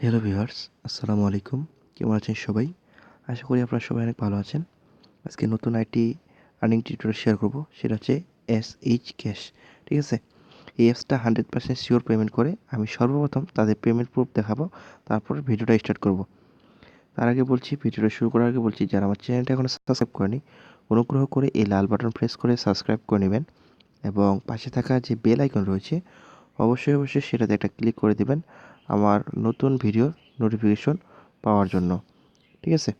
Hello viewers, আসসালামু আলাইকুম। কেমন আছেন সবাই? আশা করি আপনারা সবাই অনেক ভালো আছেন। আজকে নতুন আরেকটি আর্নিং টিউটোরিয়াল শেয়ার করব। সেটা হচ্ছে এসএইচ ক্যাশ। ঠিক আছে? এই অ্যাপসটা 100% সিওর পেমেন্ট করে। আমি সর্বপ্রথম তাদের পেমেন্ট প্রুফ দেখাবো। তারপর ভিডিওটা স্টার্ট করব। তার আগে বলছি, ভিডিওটা শুরু করার আগে বলছি, যারা আমার চ্যানেলটা এখনো সাবস্ক্রাইব করেনি, অনুগ্রহ করে এই লাল বাটন প্রেস করে সাবস্ক্রাইব করে নেবেন এবং পাশে থাকা যে বেল আইকন রয়েছে অবশ্যই সেটাতে একটা ক্লিক করে দিবেন আমার নতুন ভিডিওর নোটিফিকেশন পাওয়ার জন্য। ঠিক আছে?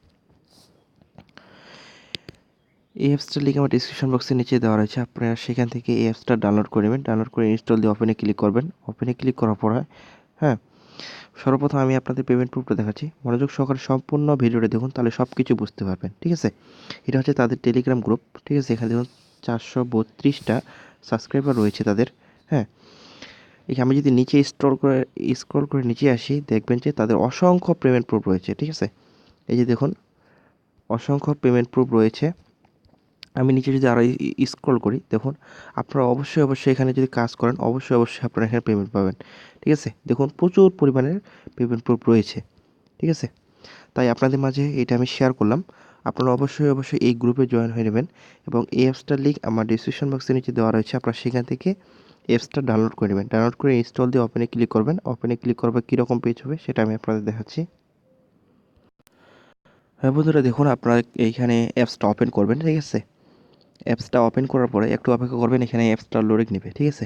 এই অ্যাপসটার লিঙ্ক আমার ডিসক্রিপশন বক্সের নিচে দেওয়া রয়েছে। আপনারা সেখান থেকে এই অ্যাপসটা ডাউনলোড করে নেবেন। ডাউনলোড করে ইনস্টল দিয়ে ওপেনে ক্লিক করবেন। ওপেনে ক্লিক করার পরে সর্বপ্রথম আমি আপনাদের পেমেন্ট প্রুফটা দেখাচ্ছি। মনোযোগ সহকারে সম্পূর্ণ ভিডিওটা দেখুন, তাহলে সব কিছু বুঝতে পারবেন। ঠিক আছে? এটা হচ্ছে তাদের টেলিগ্রাম গ্রুপ। ঠিক আছে? এখানে দেখুন 432টা সাবস্ক্রাইবার রয়েছে তাদের। হ্যাঁ, আমি যদি নিচে স্ক্রল করে নিচে আসি, দেখবেন যে তাদের অসংখ্য পেমেন্ট প্রুফ রয়েছে। ঠিক আছে? এই যে দেখুন, অসংখ্য পেমেন্ট প্রুফ রয়েছে। আমি নিচে যদি আরও স্ক্রল করি, দেখুন আপনারা অবশ্যই এখানে যদি কাজ করেন অবশ্যই আপনারা এখানে পেমেন্ট পাবেন। ঠিক আছে? দেখুন প্রচুর পরিমাণের পেমেন্ট প্রুফ রয়েছে। ঠিক আছে? তাই আপনাদের মাঝে এটা আমি শেয়ার করলাম। আপনারা অবশ্যই এই গ্রুপে জয়েন হয়ে নেবেন এবং এই অ্যাপসটার লিঙ্ক আমার ডিসক্রিপশন বক্সের নিচে দেওয়া রয়েছে। আপনারা সেখান থেকে অ্যাপসটা ডাউনলোড করে নেবেন। ডাউনলোড করে ইনস্টল দিয়ে ওপেনে ক্লিক করবেন। ওপেনে ক্লিক করবে কীরকম পেজ হবে সেটা আমি আপনাদের দেখাচ্ছি। হ্যাঁ বন্ধুরা, দেখুন আপনারা এইখানে অ্যাপসটা ওপেন করবেন। ঠিক আছে? অ্যাপসটা ওপেন করার পরে একটু অপেক্ষা করবেন, এখানে অ্যাপসটা লোডিং নেবে। ঠিক আছে?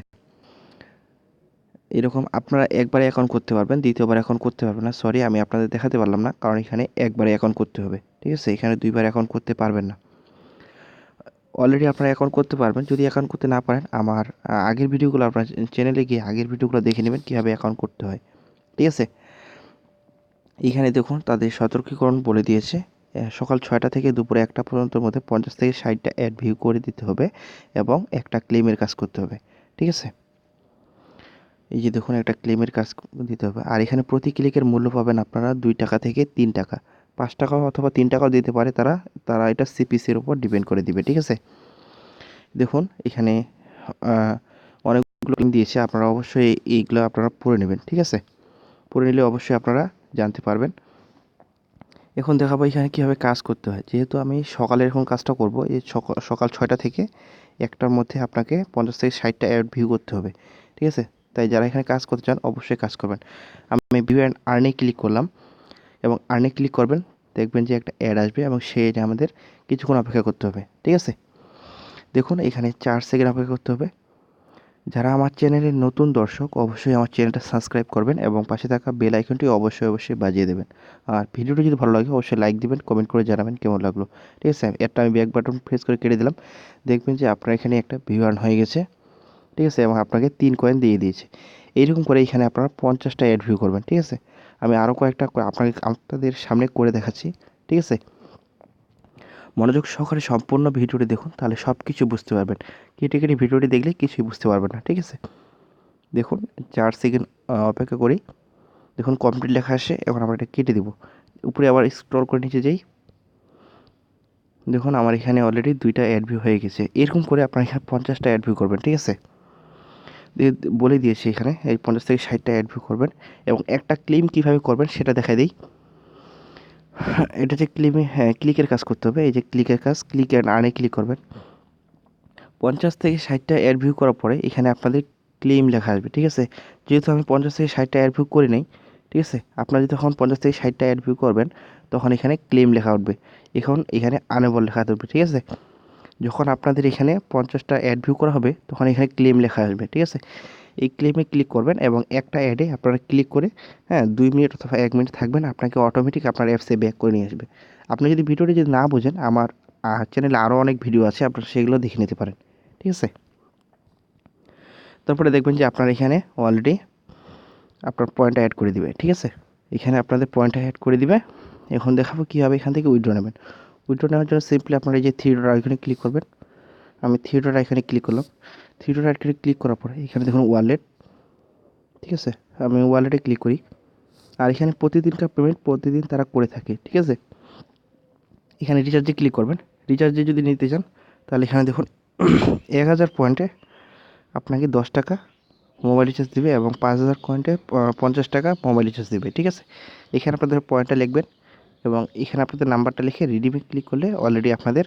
এরকম আপনারা একবারে অ্যাকাউন্ট করতে পারবেন, দ্বিতীয়বার অ্যাকাউন্ট করতে পারবেন না। সরি, আমি আপনাদের দেখাতে পারলাম না, কারণ এখানে একবারে অ্যাকাউন্ট করতে হবে। ঠিক আছে? এখানে দুইবার অ্যাকাউন্ট করতে পারবেন না। অলরেডি আপনারা অ্যাকাউন্ট করতে পারবেন। যদি অ্যাকাউন্ট করতে না পারেন, আমার আগের ভিডিওগুলো আপনার চ্যানেলে গিয়ে আগের ভিডিওগুলো দেখে নেবেন কীভাবে অ্যাকাউন্ট করতে হয়। ঠিক আছে? এখানে দেখুন তাদের সতর্কীকরণ বলে দিয়েছে, সকাল 6টা থেকে দুপুর 1টা পর্যন্তর মধ্যে 50 থেকে 60টা অ্যাড ভিউ করে দিতে হবে এবং একটা ক্লেমের কাজ করতে হবে। ঠিক আছে? এই যে দেখুন, একটা ক্লেমের কাজ দিতে হবে। আর এখানে প্রতি ক্লিকের মূল্য পাবেন আপনারা 2 টাকা থেকে 3 টাকা, 5 টাকা অথবা 3 টাকাও দিতে পারে তারা এটা সিপিসির উপর ডিপেন্ড করে দিবে। ঠিক আছে? দেখুন এখানে অনেকগুলো লিঙ্ক দিয়েছে, আপনারা অবশ্যই এইগুলো আপনারা পড়ে নেবেন। ঠিক আছে? পড়ে নিলে অবশ্যই আপনারা জানতে পারবেন। এখন দেখাবো এখানে কীভাবে কাজ করতে হয়। যেহেতু আমি সকালে এখন কাজটা করব, এই সকাল 6টা থেকে 1টার মধ্যে আপনাকে 50 থেকে 60টা অ্যাড ভিউ করতে হবে। ঠিক আছে? তাই যারা এখানে কাজ করতে চান অবশ্যই কাজ করবেন। আমি ভিউ অ্যান্ড আর্নে ক্লিক করলাম এবং আর্নে ক্লিক করবেন, দেখবেন যে একটা অ্যাড আসবে এবং এটা আমাদের কিছুক্ষণ অপেক্ষা করতে হবে। ঠিক আছে? দেখুন এখানে 4 সেকেন্ড অপেক্ষা করতে হবে। যারা আমার চ্যানেলের নতুন দর্শক অবশ্যই আমার চ্যানেলটা সাবস্ক্রাইব করবেন এবং পাশে থাকা বেল আইকনটি অবশ্যই বাজিয়ে দেবেন। আর ভিডিওটি যদি ভালো লাগে অবশ্যই লাইক দিবেন, কমেন্ট করে জানাবেন কেমন লাগলো। ঠিক আছে? একটা আমি ব্যাক বাটন প্রেস করে কেটে দিলাম। দেখবেন যে আপনার এখানে একটা ভিউ আর্ন হয়ে গেছে। ঠিক আছে? এবং আপনাকে 3 কয়েন দিয়ে দিয়েছে। এইরকম করে এখানে আপনারা 50টা অ্যাড ভিউ করবেন। ঠিক আছে? আমি আরও কয়েকটা আপনাদের সামনে করে দেখাচ্ছি। ঠিক আছে? মনোযোগ সহকারে সম্পূর্ণ ভিডিওটি দেখুন, তাহলে সব কিছু বুঝতে পারবেন। কেটে ভিডিওটি দেখলে কিছুই বুঝতে পারবেন না। ঠিক আছে? দেখুন 4 সেকেন্ড অপেক্ষা করি। দেখুন কমপ্লিট লেখা আসে। এখন আমরা এটা কেটে দিব। উপরে আবার স্ক্রল করে নিচে যাই। দেখুন আমার এখানে অলরেডি 2টা অ্যাড ভিউ হয়ে গেছে। এরকম করে আপনারা এখানে 50টা অ্যাড ভিউ করবেন। ঠিক আছে? বলে দিয়েছি এখানে এই 50 থেকে 60টা অ্যাড ভিউ করবেন এবং একটা ক্লেম কীভাবে করবেন সেটা দেখাই দিই। এটা যে ক্লিকের কাজ করতে হবে। এই যে ক্লিকের কাজ, ক্লিক অ্যান্ড আর্নে ক্লিক করবেন। 50 থেকে 60টা অ্যাড ভিউ করার পরে এখানে আপনাদের ক্লেম লেখা আসবে। ঠিক আছে? যেহেতু আমি 50 থেকে 60টা অ্যাড ভিউ করি নাই, ঠিক আছে? আপনারা যখন 50 থেকে 60টা অ্যাড ভিউ করবেন তখন এখানে ক্লেম লেখা উঠবে। এখন এখানে আনেবল লেখা উঠবে। ঠিক আছে? যখন আপনাদের এখানে 50টা অ্যাড ভিউ করা হবে তখন এখানে ক্লেম লেখা আসবে। ঠিক আছে? এই ক্লেমে ক্লিক করবেন এবং একটা অ্যাডে আপনারা ক্লিক করে 2 মিনিট অথবা 1 মিনিট থাকবেন, আপনাকে অটোমেটিক আপনার অ্যাপসে ব্যাক করে নিয়ে আসবে। আপনি যদি ভিডিওটি যদি না বোঝেন, আমার চ্যানেলে আরও অনেক ভিডিও আছে, আপনারা সেগুলো দেখে নিতে পারেন। ঠিক আছে? তারপরে দেখবেন যে আপনার এখানে অলরেডি আপনার পয়েন্টটা অ্যাড করে দিবে। ঠিক আছে? এখানে আপনাদের পয়েন্টটা অ্যাড করে দিবে। এখন দেখাবো কীভাবে এখান থেকে উইথড্র নেবেন। উইথড্র নেওয়ার জন্য সিম্পলি আপনারা এই যে 3 ডট আইকনে ক্লিক করবেন। আমি 3 ডট আইকনে ক্লিক করলাম। 3 ডট আইকনে ক্লিক করার পরে এখানে দেখুন ওয়ালেট। ঠিক আছে? আমি ওয়ালেটে ক্লিক করি। আর এখানে প্রতিদিনকার পেমেন্ট প্রতিদিন তারা করে থাকে। ঠিক আছে? এখানে রিচার্জে ক্লিক করবেন। রিচার্জে যদি নিতে চান তাহলে এখানে দেখুন 1000 পয়েন্টে আপনাকে 10 টাকা মোবাইল রিচার্জ দিবে এবং 5000 পয়েন্টে 50 টাকা মোবাইল রিচার্জ দিবে। ঠিক আছে, এখানে আপনাদের পয়েন্টটা লিখবেন এবং এখানে আপনাদের নাম্বারটা লিখে রিডিমে ক্লিক করলে অলরেডি আপনাদের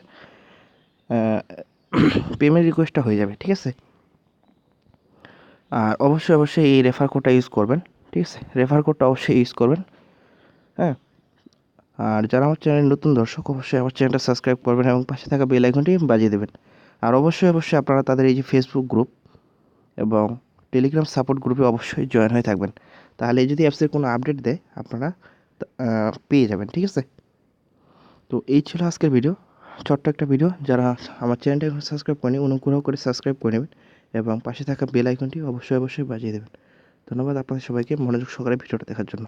পেমেন্ট রিকোয়েস্টটা হয়ে যাবে। ঠিক আছে, আর অবশ্যই এই রেফার কোডটা ইউজ করবেন। ঠিক আছে, রেফার কোডটা অবশ্যই ইউজ করবেন। হ্যাঁ, আর যারা আমার চ্যানেলের নতুন দর্শক অবশ্যই আমার চ্যানেলটা সাবস্ক্রাইব করবেন এবং পাশে থাকা বেল আইকনটি বাজিয়ে দেবেন। আর অবশ্যই আপনারা তাদের এই যে ফেসবুক গ্রুপ এবং টেলিগ্রাম সাপোর্ট গ্রুপে অবশ্যই জয়েন হয়ে থাকবেন। তাহলে যদি অ্যাপসের কোনো আপডেট দেয় আপনারা পেয়ে যাবেন। ঠিক আছে, তো এই ছিল আজকের ভিডিও, ছোট্ট একটা ভিডিও। যারা আমার চ্যানেলটা এখন সাবস্ক্রাইব করেনি অনুগ্রহ করে সাবস্ক্রাইব করে নেবেন এবং পাশে থাকা বেল আইকনটি অবশ্যই বাজিয়ে দেবেন। ধন্যবাদ আপনাদের সবাইকে মনোযোগ সহকারে ভিডিওটা দেখার জন্য।